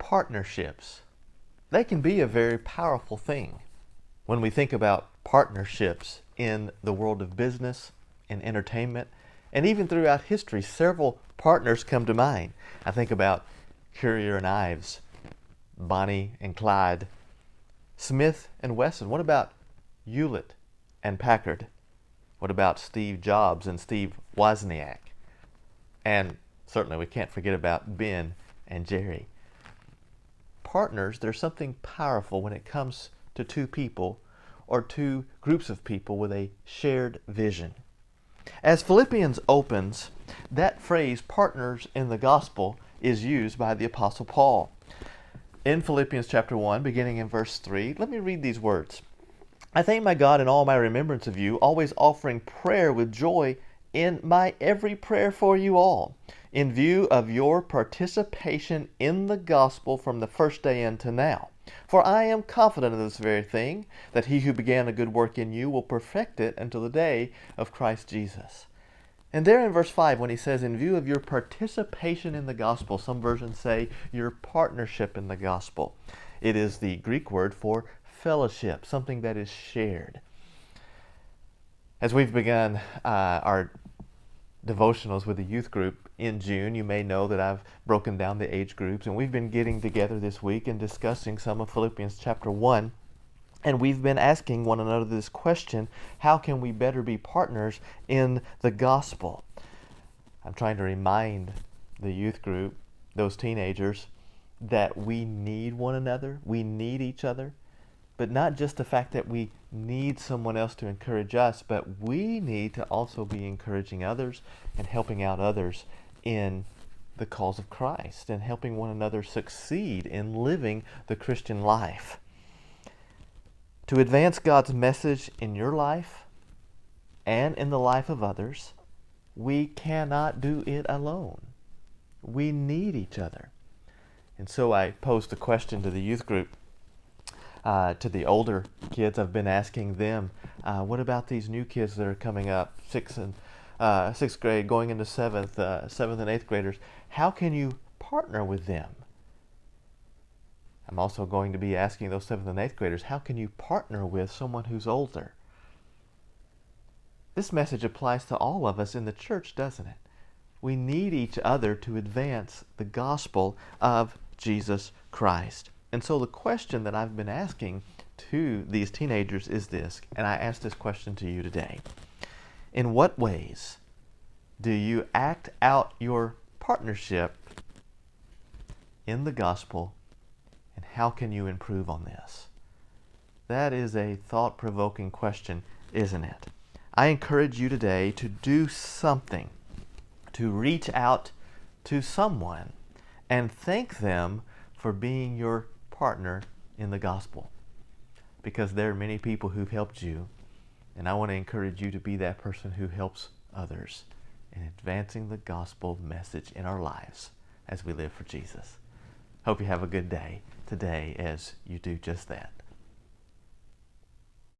Partnerships, they can be a very powerful thing. When we think about partnerships in the world of business and entertainment, and even throughout history, several partners come to mind. I think about Currier and Ives, Bonnie and Clyde, Smith and Wesson. What about Hewlett and Packard? What about Steve Jobs and Steve Wozniak? And certainly we can't forget about Ben and Jerry. Partners, there's something powerful when it comes to two people or two groups of people with a shared vision. As Philippians opens, that phrase, partners in the gospel, is used by the Apostle Paul. In Philippians chapter 1, beginning in verse 3, let me read these words. I thank my God in all my remembrance of you, always offering prayer with joy in my every prayer for you all, in view of your participation in the gospel from the first day until now. For I am confident of this very thing, that he who began a good work in you will perfect it until the day of Christ Jesus. And there in verse 5, when he says, in view of your participation in the gospel, some versions say your partnership in the gospel. It is the Greek word for fellowship, something that is shared. As we've begun our devotionals with the youth group in June, you may know that I've broken down the age groups, and we've been getting together this week and discussing some of Philippians chapter 1. And we've been asking one another this question, how can we better be partners in the gospel? I'm trying to remind the youth group, those teenagers, that we need one another, we need each other, but not just the fact that we need someone else to encourage us, but we need to also be encouraging others and helping out others in the cause of Christ and helping one another succeed in living the Christian life. To advance God's message in your life and in the life of others, we cannot do it alone. We need each other. And so I posed a question to the youth group, to the older kids. I've been asking them, what about these new kids that are coming up, sixth grade, going into seventh and 8th graders? How can you partner with them? I'm also going to be asking those 7th and 8th graders, how can you partner with someone who's older? This message applies to all of us in the church, doesn't it? We need each other to advance the gospel of Jesus Christ. And so the question that I've been asking to these teenagers is this, and I ask this question to you today. In what ways do you act out your partnership in the gospel, and how can you improve on this? That is a thought-provoking question, isn't it? I encourage you today to do something, to reach out to someone and thank them for being your partner in the gospel. Because there are many people who've helped you, and I want to encourage you to be that person who helps others in advancing the gospel message in our lives as we live for Jesus. Hope you have a good day today as you do just that.